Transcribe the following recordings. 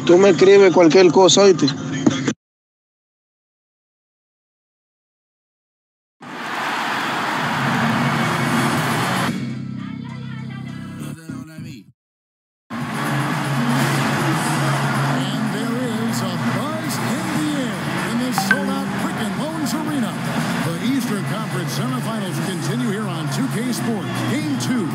Tú me escribes cualquier cosa, ¿oíste? Semifinals continue here on 2K Sports. Game 2.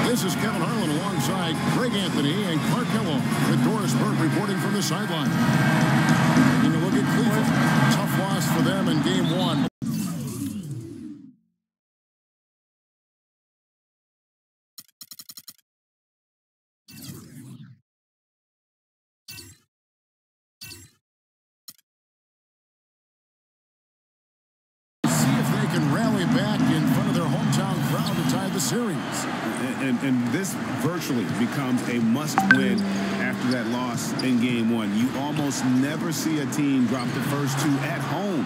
This is Kevin Harlan alongside Greg Anthony and Clark Kellogg with Doris Burke reporting from the sideline. Taking a look at Cleveland. Tough loss for them in Game 1. Can rally back in front of their hometown crowd to tie the series. And this virtually becomes a must-win after that loss in Game 1. You almost never see a team drop the first two at home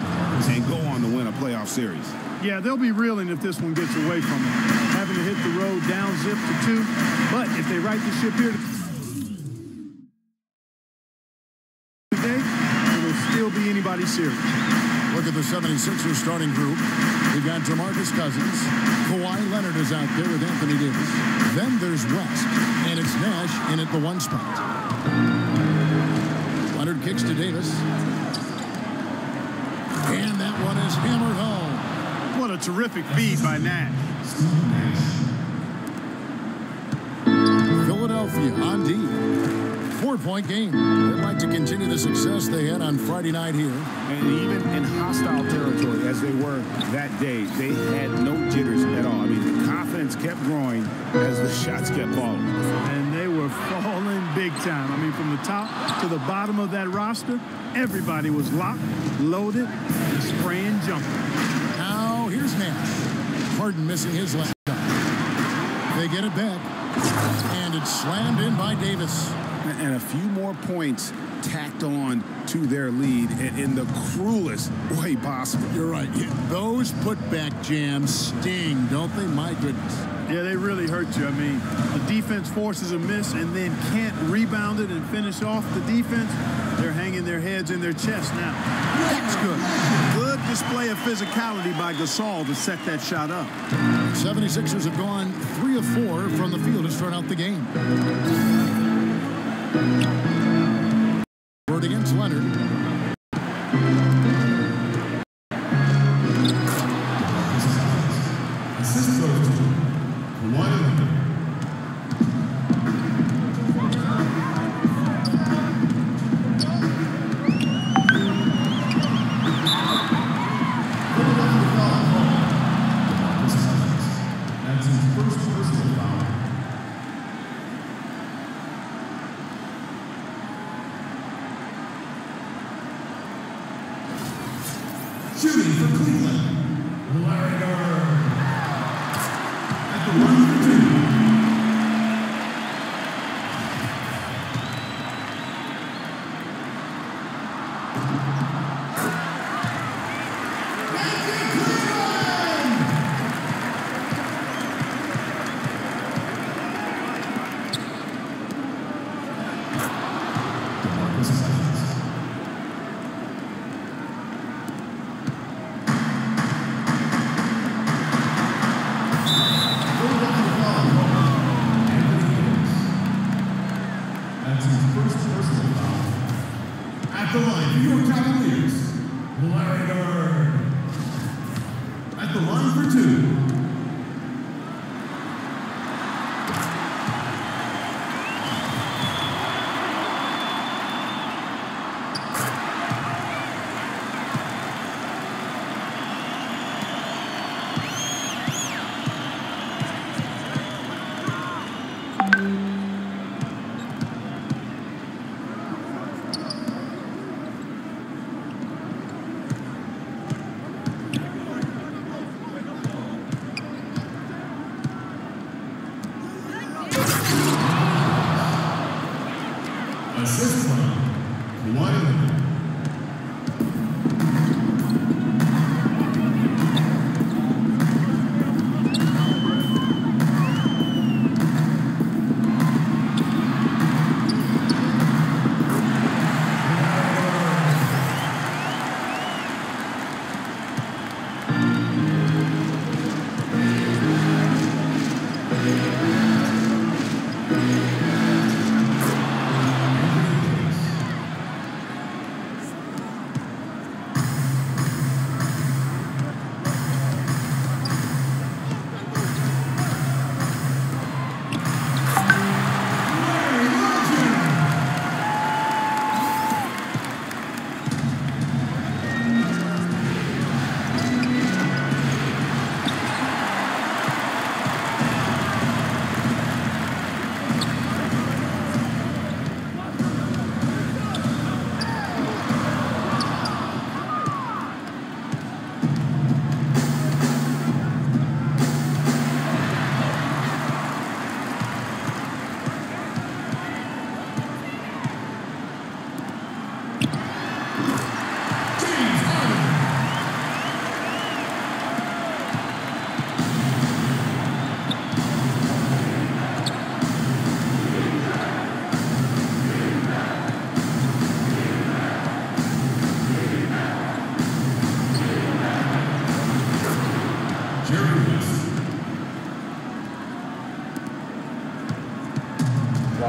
and go on to win a playoff series. Yeah, they'll be reeling if this one gets away from them, having to hit the road down zip to 2. But if they right the ship here today, it'll still be anybody's series. Look at the 76ers starting group. We've got DeMarcus Cousins. Kawhi Leonard is out there with Anthony Davis. Then there's West, and it's Nash in at the 1 spot. Leonard kicks to Davis. And that one is hammered home. What a terrific feed by Nash. Philadelphia on D. 4-point game. They'd like to continue the success they had on Friday night here. And even in hostile territory, as they were that day, they had no jitters at all. I mean, the confidence kept growing as the shots kept falling. And they were falling big time. I mean, from the top to the bottom of that roster, everybody was locked, loaded, and spraying jumping. Now, here's Nash. Harden missing his last shot. They get it back. And it's slammed in by Davis. And a few more points tacked on to their lead in the cruelest way possible. You're right. Those putback jams sting, don't they? My goodness. Yeah, they really hurt you. I mean, the defense forces a miss and then can't rebound it and finish off the defense. They're hanging their heads in their chest now. That's good. Good display of physicality by Gasol to set that shot up. 76ers have gone 3 of 4 from the field to start out the game. Word against Leonard. Assist goes to Kawhi. That's his first personal foul. Shooting for Cleveland, Larry Bird. At the 1 for 2. That's his first personal foul. At the line, New York Cavaliers, Larry Bird. At the line for 2. Assist from Kawhi.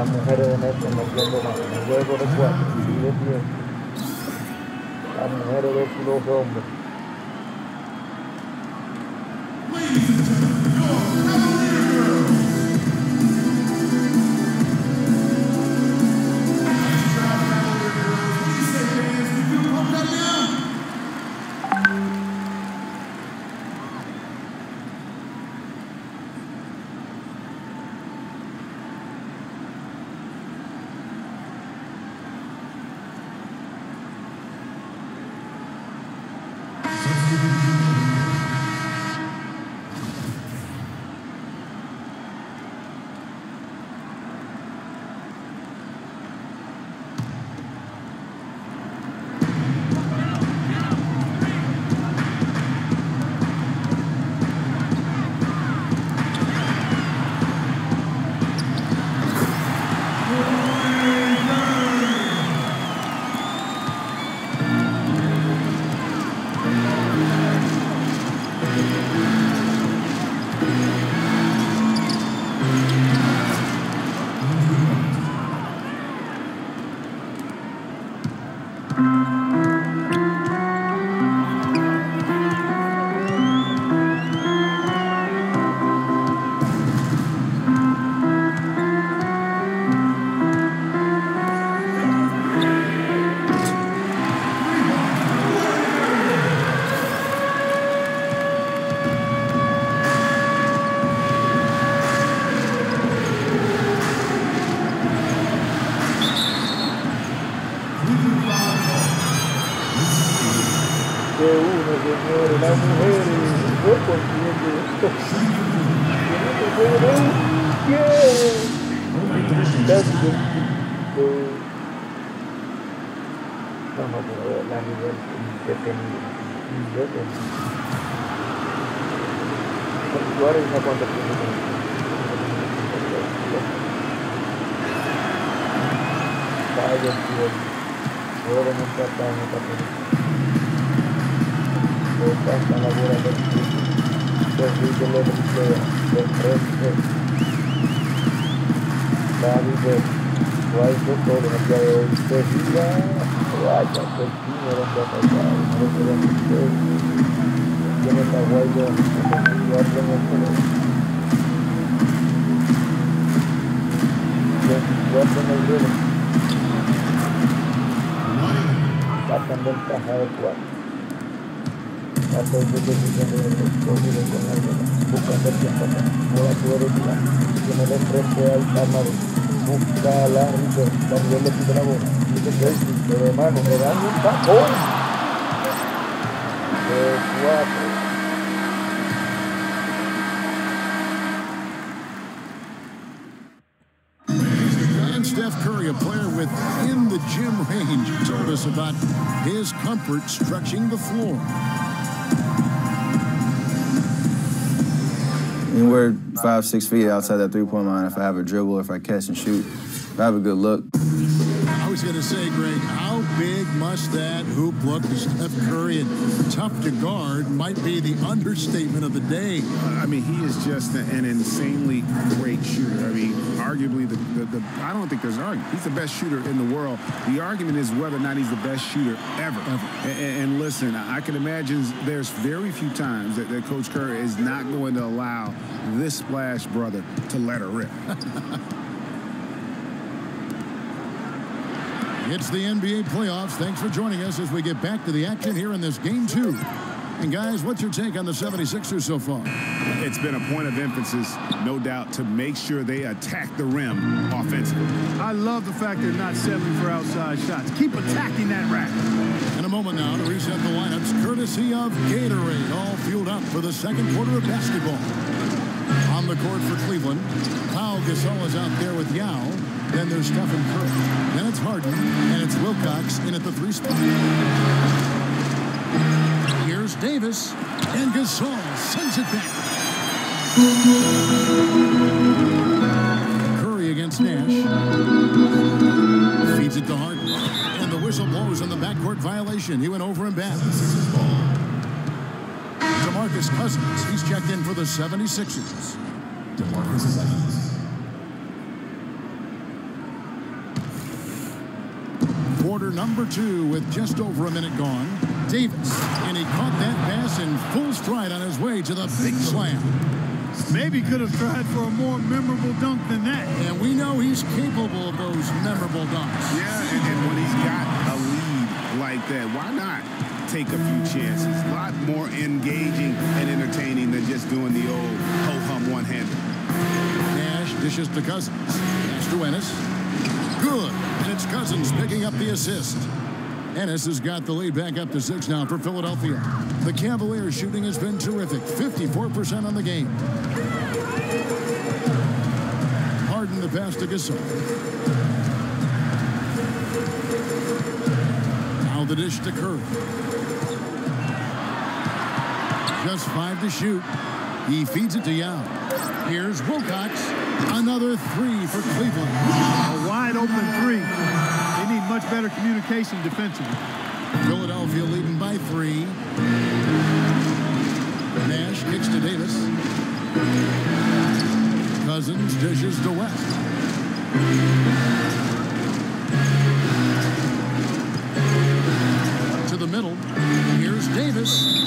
las mujeres de Nelson metiendo más. En el juego de 4 y de 10. Las mujeres versus los hombres. Señores, las mujeres, yo contiendo esto. No, pero la nivel indetenible. Yo ahora no cuánto tiempo. Vaya, tío. Ahora no está tan tanta labor del frente David Rhyno todo el día de hoy se diga vaya que el primero que ha pasado no se ve usted tiene esta guaya en el teléfono 24 en el dedo sacan ventaja de 4 hasta el punto de posible con la buscando el tiempo acá, no la puede retirar, tiene de frente al armador, busca la Rivera, le pide la bola, dice de mano, le dan un tapón de 4. Steph Curry, a player within the gym range, told us about his comfort stretching the floor. Anywhere 5-6 feet outside that three-point line, if I have a dribble, if I catch and shoot, if I have a good look. I was going to say, Greg, how big must that hoop look to Steph Curry, and tough to guard might be the understatement of the day. I mean, he is just an insanely great shooter. I mean, arguably, I don't think there's an argument. He's the best shooter in the world. The argument is whether or not he's the best shooter ever. And listen, I can imagine there's very few times that Coach Curry is not going to allow this splash brother to let her rip. It's the NBA playoffs. Thanks for joining us as we get back to the action here in this Game 2. And guys, what's your take on the 76ers so far? It's been a point of emphasis, no doubt, to make sure they attack the rim offensively. I love the fact they're not settling for outside shots. Keep attacking that rack. In a moment now to reset the lineups, courtesy of Gatorade, all fueled up for the second quarter of basketball. On the court for Cleveland, Pau Gasol is out there with Yao. Then there's Stephen Curry. Then it's Harden, and it's Wilcox in at the 3 spot. Here's Davis, and Gasol sends it back. Curry against Nash. Feeds it to Harden. And the whistle blows on the backcourt violation. He went over and back. DeMarcus Cousins, he's checked in for the 76ers. DeMarcus Cousins. quarter number 2 with just over a minute gone. Davis, and he caught that pass in full stride on his way to the big slam. Maybe could have tried for a more memorable dunk than that. And we know he's capable of those memorable dunks. Yeah, and when he's got a lead like that, why not take a few chances? A lot more engaging and entertaining than just doing the old ho-hum one-hander. Nash dishes to Cousins. Nash to Ennis. Good. And it's Cousins picking up the assist. Ennis has got the lead back up to 6 now for Philadelphia. The Cavaliers shooting has been terrific. 54% on the game. Harden the pass to Gasol. Now the dish to Curry. Just 5 to shoot. He feeds it to Young. Here's Wilcox. Another 3 for Cleveland. A wide open 3. They need much better communication defensively. Philadelphia leading by 3. Nash kicks to Davis. Cousins dishes to West. To the middle. Here's Davis.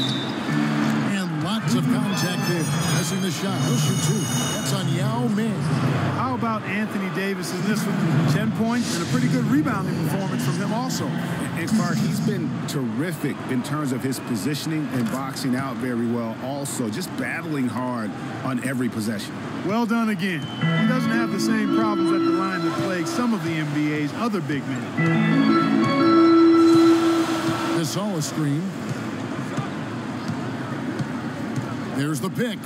And lots of contact there. Missing the shot. He'll shoot 2. That's on Yao Ming. How about Anthony Davis in this one? 10 points and a pretty good rebounding performance from him also. And Clark, he's been terrific in terms of his positioning and boxing out very well also. Just battling hard on every possession. Well done again. He doesn't have the same problems at the line that plague some of the NBA's other big men. Gasol a screen. There's the pick.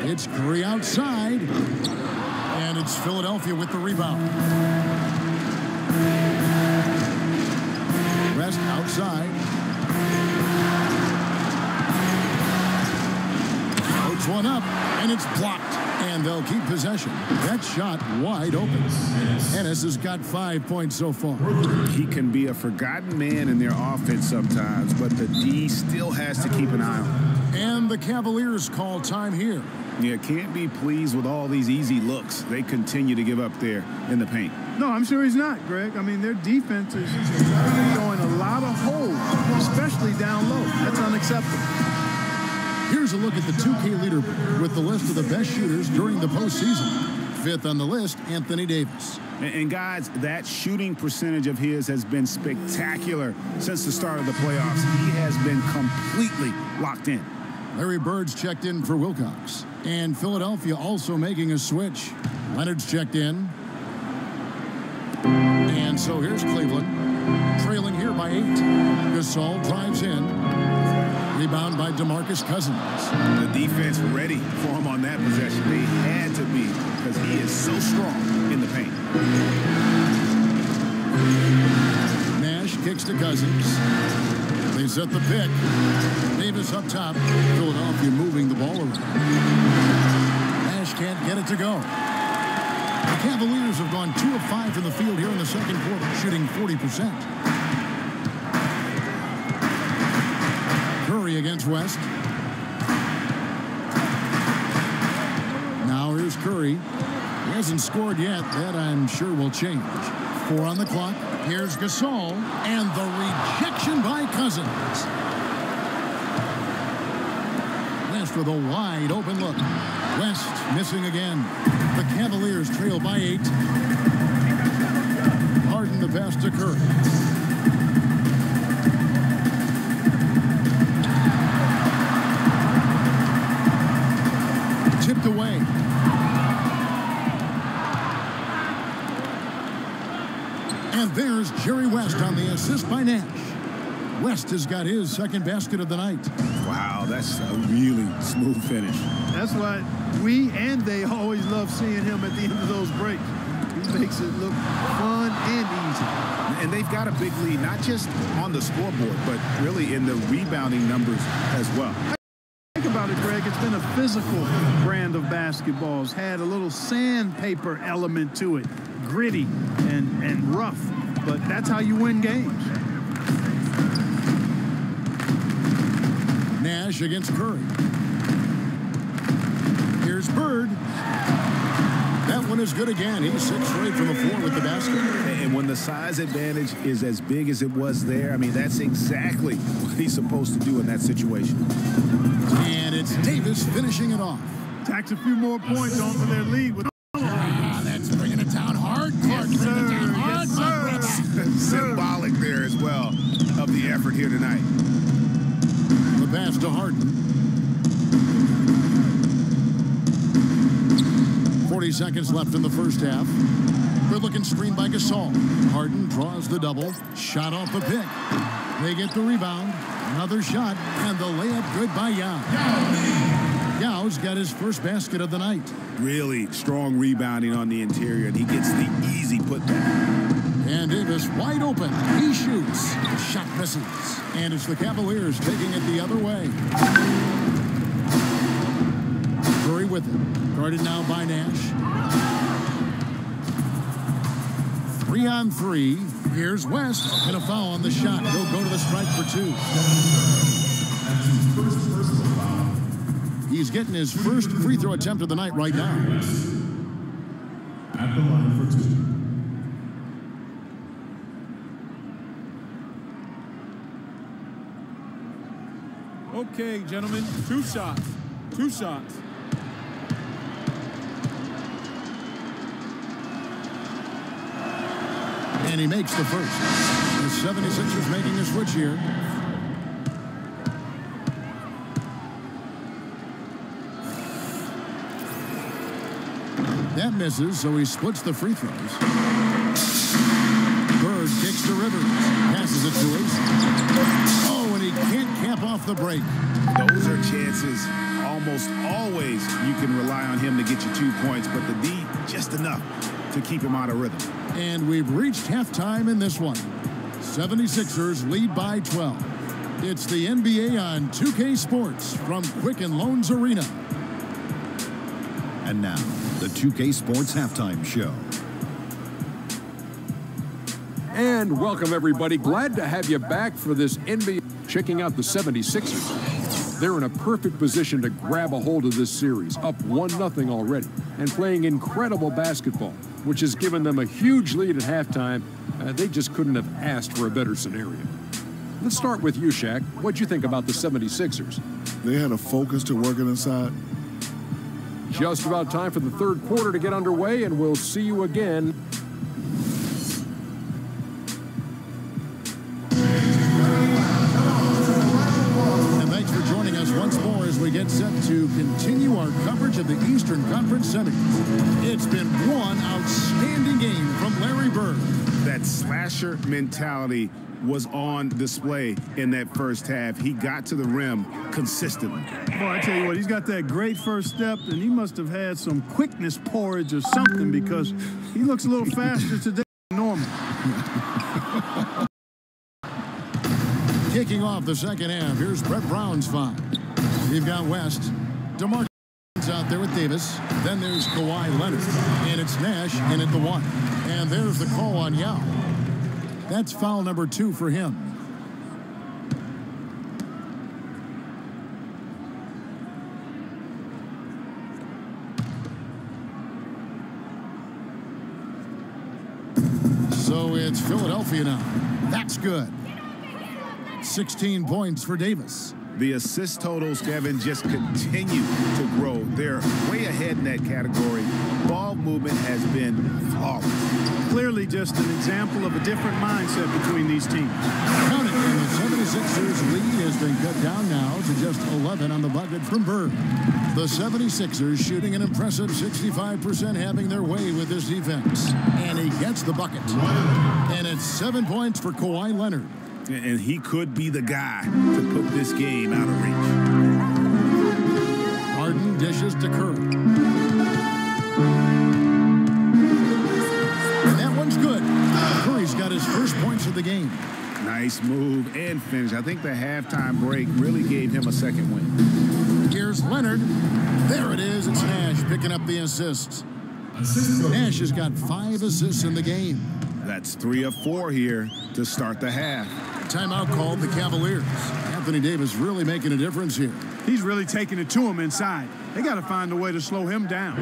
It's Curry outside. And it's Philadelphia with the rebound. West outside. Puts one up, and it's blocked. And they'll keep possession. That shot wide open. Ennis has got 5 points so far. He can be a forgotten man in their offense sometimes, but the D still has to keep an eye on him. And the Cavaliers call time here. Yeah, can't be pleased with all these easy looks they continue to give up there in the paint. No, I'm sure he's not, Greg. I mean, their defense is showing a lot of holes, especially down low. That's unacceptable. Here's a look at the 2K leaderboard with the list of the best shooters during the postseason. 5th on the list, Anthony Davis. And guys, that shooting percentage of his has been spectacular since the start of the playoffs. He has been completely locked in. Larry Bird's checked in for Wilcox. And Philadelphia also making a switch. Leonard's checked in. And so here's Cleveland. Trailing here by 8. Gasol drives in. Rebound by DeMarcus Cousins. The defense ready for him on that possession. They had to be because he is so strong in the paint. Nash kicks to Cousins. They set the pick. Davis up top. Philadelphia moving the ball around. Nash can't get it to go. The Cavaliers have gone 2 of 5 from the field here in the second quarter, shooting 40%. Curry against West. Now here's Curry. He hasn't scored yet. That I'm sure will change. 4 on the clock. Here's Gasol. And the rejection by Cousins. West with a wide open look. West missing again. The Cavaliers trail by 8. Harden the pass to Curry. Tipped away. And there's Jerry West on the assist by Nash. West has got his second basket of the night. Wow, that's a really smooth finish. That's why we and they always love seeing him at the end of those breaks. He makes it look fun and easy. And they've got a big lead, not just on the scoreboard, but really in the rebounding numbers as well. Think about it, Greg. It's been a physical brand of basketball. It's had a little sandpaper element to it. Gritty and rough. But that's how you win games. Nash against Curry. Here's Bird. That one is good again. He's 6 straight from the floor with the basket. And when the size advantage is as big as it was there, I mean, that's exactly what he's supposed to do in that situation. And it's Davis finishing it off. Tacks a few more points onto their lead. That's bringing it down hard. Clark bringing it down hard. Symbolic there as well of the effort here tonight. The pass to Harden. 40 seconds left in the first half. Good looking screen by Gasol. Harden draws the double. Shot off the pick. They get the rebound. Another shot. And the layup good by Yao. Yao's got his first basket of the night. Really strong rebounding on the interior, and he gets the easy putback. And Davis wide open. He shoots. Shot misses. And it's the Cavaliers taking it the other way. Curry with it. Guarded now by Nash. 3 on 3. Here's West. And a foul on the shot. He'll go to the stripe for 2. He's getting his first free throw attempt of the night right now. At the line for 2. Okay, gentlemen, 2 shots. 2 shots. And he makes the first. The 76ers making a switch here. That misses, so he splits the free throws. Bird kicks to Rivers. Passes it to Ace. Oh, and he can't cap off the break. Those are chances. Almost always you can rely on him to get you 2 points, but the D, just enough to keep him out of rhythm. And we've reached halftime in this one. 76ers lead by 12. It's the NBA on 2K Sports from Quicken Loans Arena. And now, the 2K Sports Halftime Show. And welcome, everybody. Glad to have you back for this NBA. Checking out the 76ers. They're in a perfect position to grab a hold of this series, up 1-0 already, and playing incredible basketball, which has given them a huge lead at halftime. They just couldn't have asked for a better scenario. Let's start with you, Shaq. What'd you think about the 76ers? They had a focus to working inside. Just about time for the third quarter to get underway, and we'll see you again. And thanks for joining us once more as we get set to continue our coverage of the Eastern Conference Semis. It's been one outstanding game from Larry Bird. That slasher mentality was on display in that first half. He got to the rim consistently. Boy, I tell you what, he's got that great first step, and he must have had some quickness porridge or something because he looks a little faster today than normal. Kicking off the second half, here's Brett Brown's foul. We've got West. DeMar out there with Davis. Then there's Kawhi Leonard. And it's Nash in at the 1. And there's the call on Yao. That's foul number 2 for him. So it's Philadelphia now. That's good. 16 points for Davis. The assist totals, Kevin, just continue to grow. They're way ahead in that category. Ball movement has been flawless. Clearly just an example of a different mindset between these teams. Count it, and the 76ers lead has been cut down now to just 11 on the bucket from Bird. The 76ers shooting an impressive 65%, having their way with this defense. And he gets the bucket. And it's 7 points for Kawhi Leonard. And he could be the guy to put this game out of reach. Harden dishes to Curry. And that one's good. Curry's got his first points of the game. Nice move and finish. I think the halftime break really gave him a second win. Here's Leonard. There it is. It's Nash picking up the assists. Nash has got 5 assists in the game. That's 3 of 4 here to start the half. Timeout called the Cavaliers. Anthony Davis really making a difference here. He's really taking it to him inside. They got to find a way to slow him down.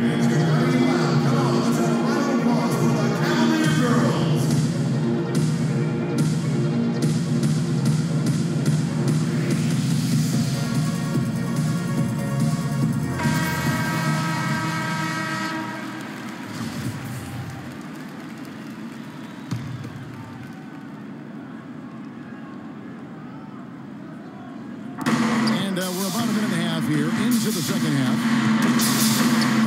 we're about a minute and a half here into the second half.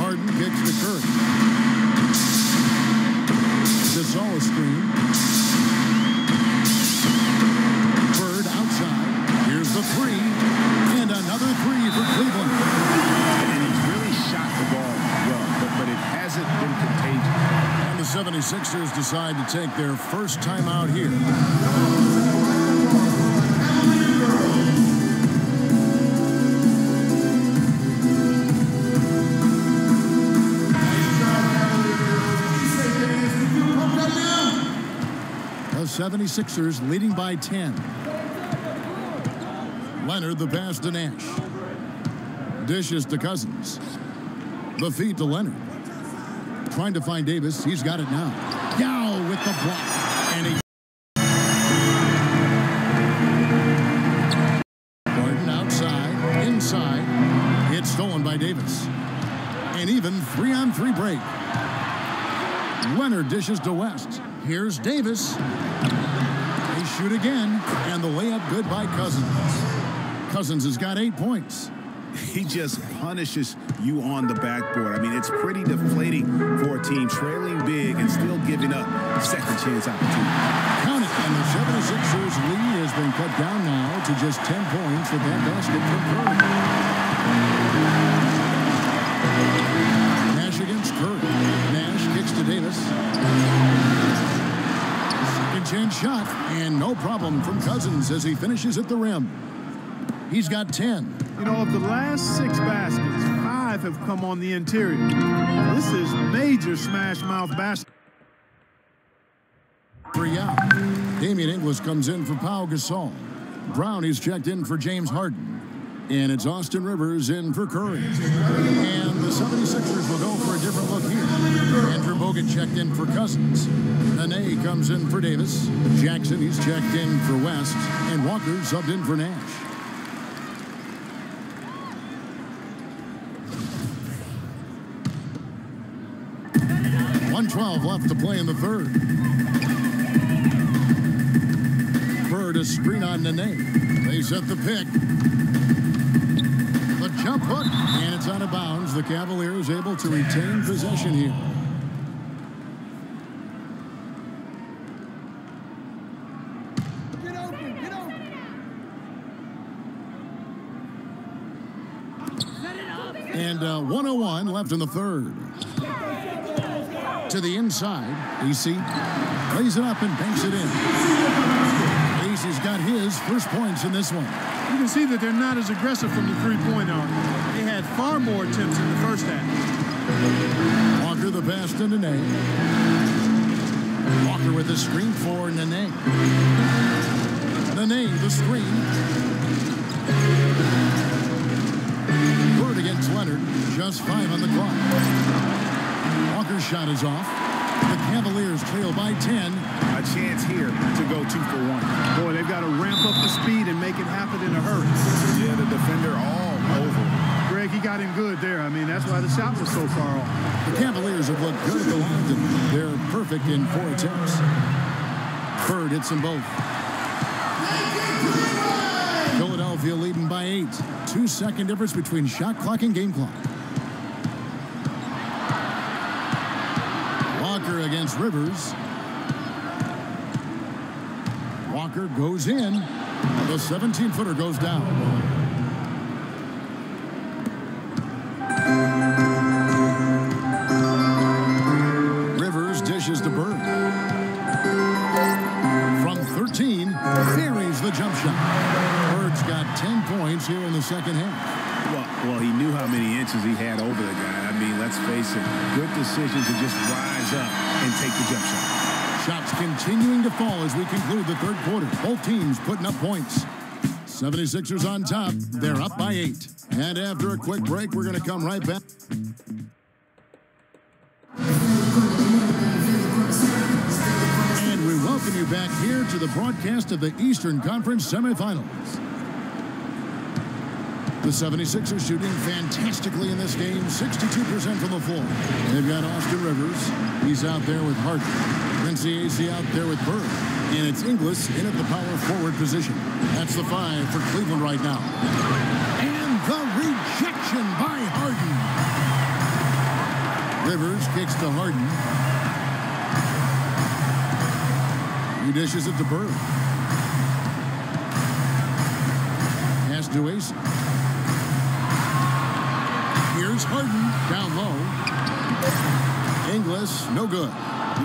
Harden kicks to Curry. Gasol screen. Bird outside. Here's the three. And another three for Cleveland. And he's really shot the ball well, but it hasn't been contagious. And the 76ers decide to take their first time out here. The 76ers leading by 10. Leonard the pass to Nash. Dishes to Cousins. The feed to Leonard. Trying to find Davis. He's got it now. Yao with the block. And he... Gordon outside. Inside. It's stolen by Davis. An even 3-on-3 break. Leonard dishes to West. Here's Davis. They shoot again. And the layup good by Cousins. Cousins has got 8 points. He just punishes you on the backboard. I mean, it's pretty deflating for a team trailing big and still giving up second chance opportunity. Count it. And the 76ers lead has been cut down now to just 10 points with that basket from Curry. Nash against Curry. Nash kicks to Davis. Second chance shot. And no problem from Cousins as he finishes at the rim. He's got 10. You know, of the last 6 baskets, 5 have come on the interior. This is major smash mouth basket. 3 out. Damian Inglis comes in for Pau Gasol. Brown is checked in for James Harden. And it's Austin Rivers in for Curry. And the 76ers will go for a different look here. Andrew Bogut checked in for Cousins. Nene comes in for Davis. Jackson, he's checked in for West. And Walker subbed in for Nash. .12 left to play in the third. Bird a screen on Nene. They set the pick. The jump hook, and it's out of bounds. The Cavaliers able to retain possession here. Get open, get open. Set it up. And 1:01 left in the third. To the inside, AC lays it up and banks it in. AC's got his first points in this one. You can see that they're not as aggressive from the three-point arc. They had far more attempts in the first half. Walker the pass to Nene. Walker with the screen for Nene. Nene the screen. Bird against Leonard. Just 5 on the clock. Walker's shot is off. The Cavaliers trail by 10. A chance here to go 2 for 1. Boy, they've got to ramp up the speed and make it happen in a hurry. Yeah, the defender all over. Greg, he got him good there. I mean, that's why the shot was so far off. The Cavaliers have looked good at the line. They're perfect in 4 attempts. Bird hits them both. Philadelphia leading by 8. 2-second difference between shot clock and game clock. Walker against Rivers. Walker goes in. The 17-footer goes down. Rivers dishes to Bird. From 13, buries the jump shot. Bird's got 10 points here in the second half. Well, he knew how many inches he had over the guy. I mean, let's face it, good decision to just rise up and take the jump shot. Shots continuing to fall as we conclude the third quarter. Both teams putting up points. 76ers on top. They're up by 8. And after a quick break, we're going to come right back. And we welcome you back here to the broadcast of the Eastern Conference semifinals. The 76ers shooting fantastically in this game, 62% from the floor. They've got Austin Rivers. He's out there with Harden. Quincy AC out there with Bird. And it's Inglis in at the power forward position. That's the 5 for Cleveland right now. And the rejection by Harden. Rivers kicks to Harden. He dishes it to Bird. Pass to Ace. Here's Harden down low. Inglis, no good.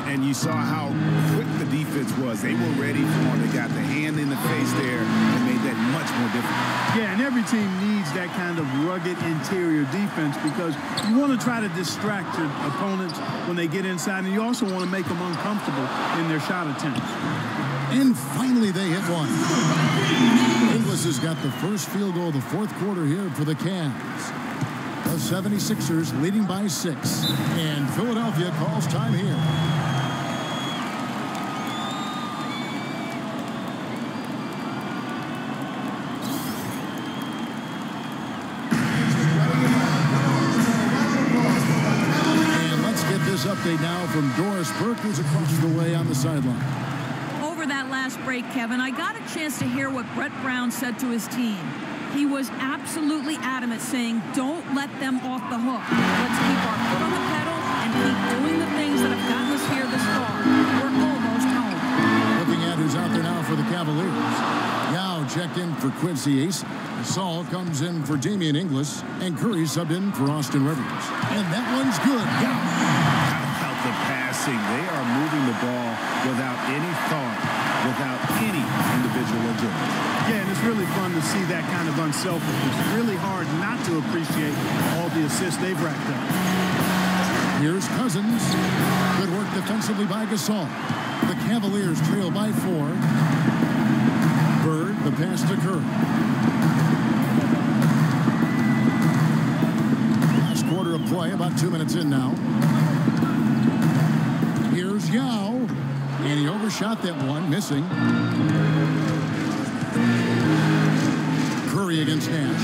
And you saw how quick the defense was. They were ready for him. They got the hand in the face there and made that much more difficult. Yeah, and every team needs that kind of rugged interior defense because you want to try to distract your opponents when they get inside, and you also want to make them uncomfortable in their shot attempts. And finally they hit one. Inglis has got the first field goal of the fourth quarter here for the Cavs. The 76ers leading by 6. And Philadelphia calls time here. Update now from Doris Burke, who's across the way on the sideline. Over that last break, Kevin, I got a chance to hear what Brett Brown said to his team. He was absolutely adamant, saying, don't let them off the hook. Let's keep our foot on the pedal and keep doing the things that have gotten us here this far. We're almost home. Looking at who's out there now for the Cavaliers. Yao checked in for Quincy Ace. Saul comes in for Damian Inglis. And Curry subbed in for Austin Rivers. And that one's good. The passing, they are moving the ball without any thought, without any individual agility. Yeah, and it's really fun to see that kind of unselfishness. It's really hard not to appreciate all the assists they've racked up. Here's Cousins. Good work defensively by Gasol. The Cavaliers trail by 4. Bird, the pass to Curry. Last quarter of play, about 2 minutes in now. Here's Yao, and he overshot that one, missing. Curry against Nash.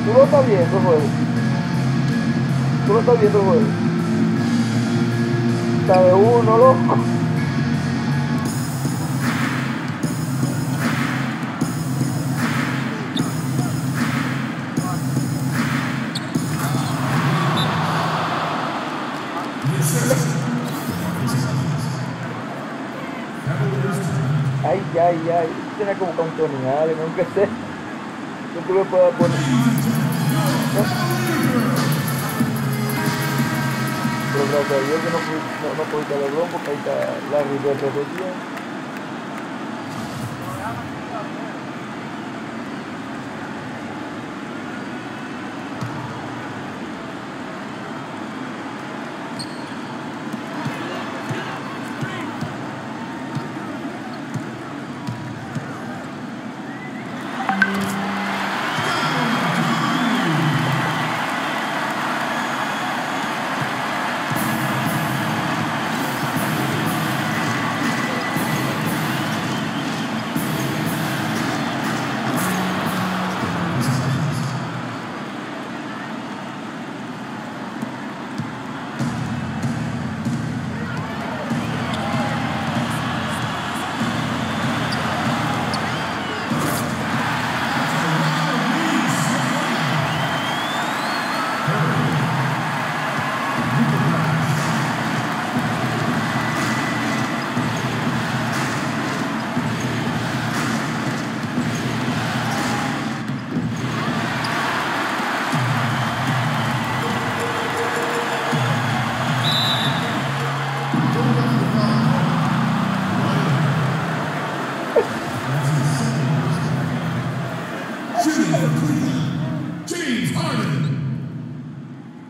Tú lo estás viendo, juego. Tú lo estás viendo, juego. Está de uno, loco. Ay, ay, ay. Tiene como campeonato, no que sé. No tú me puedes poner. Pero gracias a Dios que no puedo quitar el ron porque ahí está la Rivera de bien.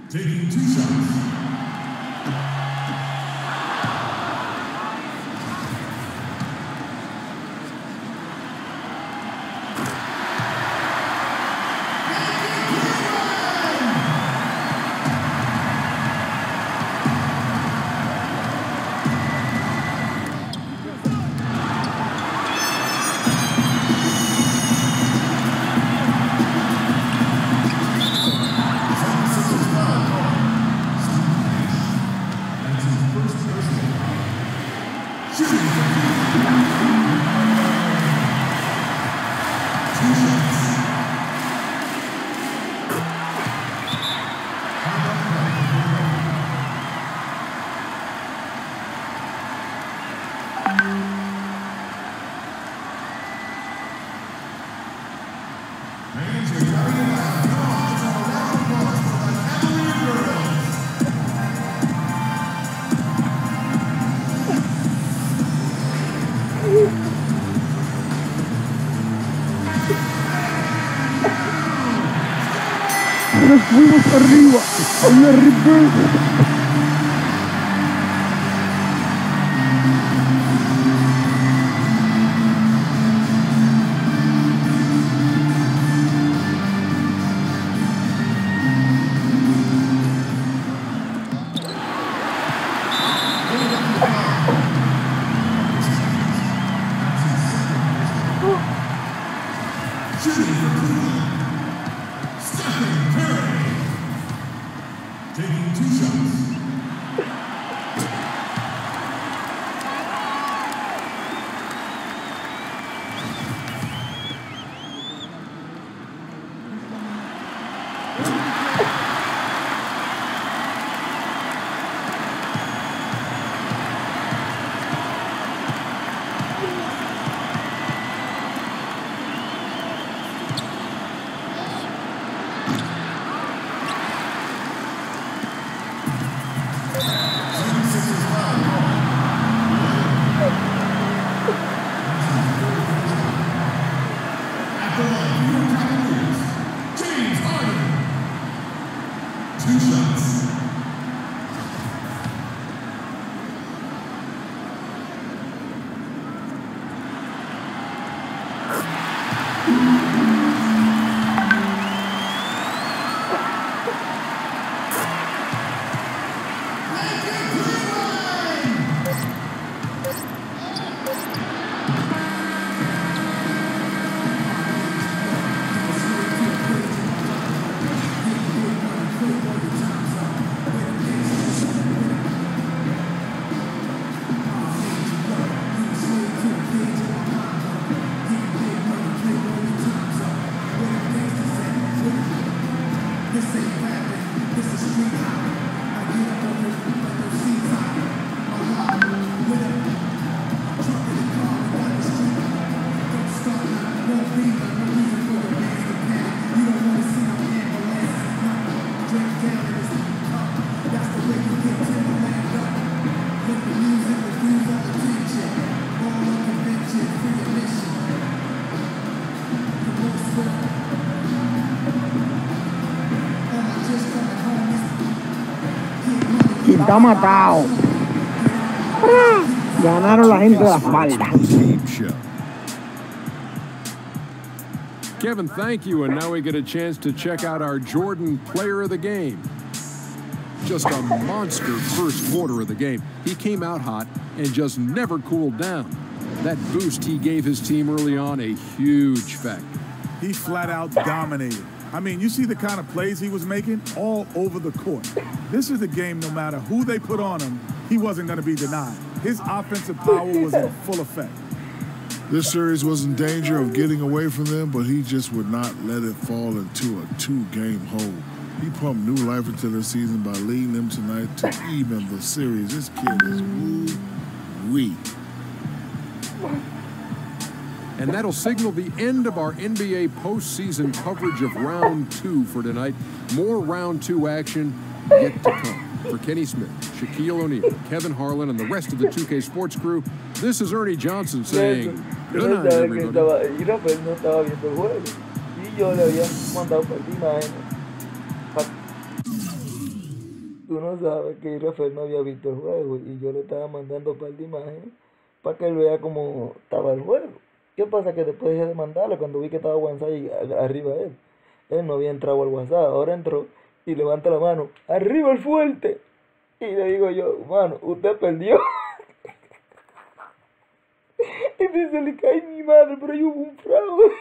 Taking 2 shots. Nos fuimos arriba, la Rivera. Taking 2 shots. está matado. Ganaron la gente de la espalda. Game show. Kevin, thank you. And now we get a chance to check out our Jordan player of the game. Just a monster first quarter of the game. He came out hot and just never cooled down. That boost he gave his team early on, a huge factor. He flat out dominated. I mean, you see the kind of plays he was making all over the court. This is a game, no matter who they put on him, he wasn't going to be denied. His offensive power was in full effect. This series was in danger of getting away from them, but he just would not let it fall into a two-game hole. He pumped new life into the season by leading them tonight to even the series. This kid is woo-wee. And that'll signal the end of our NBA postseason coverage of round 2 for tonight. More round 2 action yet to come. For Kenny Smith, Shaquille O'Neal, Kevin Harlan, and the rest of the 2K Sports crew, this is Ernie Johnson saying good night, everybody. Y Rafael no estaba viendo el juego. Y yo le había mandado para ti imágenes. Tú no sabes que Rafael no había visto el juego. Y yo le estaba mandando para ti imágenes para que él vea cómo estaba el juego. ¿Qué pasa? Que después dejé de mandarle cuando vi que estaba WhatsApp y arriba él. Él no había entrado al WhatsApp. Ahora entró y levanta la mano. ¡Arriba el fuerte! Y le digo yo, mano, usted perdió. Y se le cae mi madre, pero ahí hubo un fraude.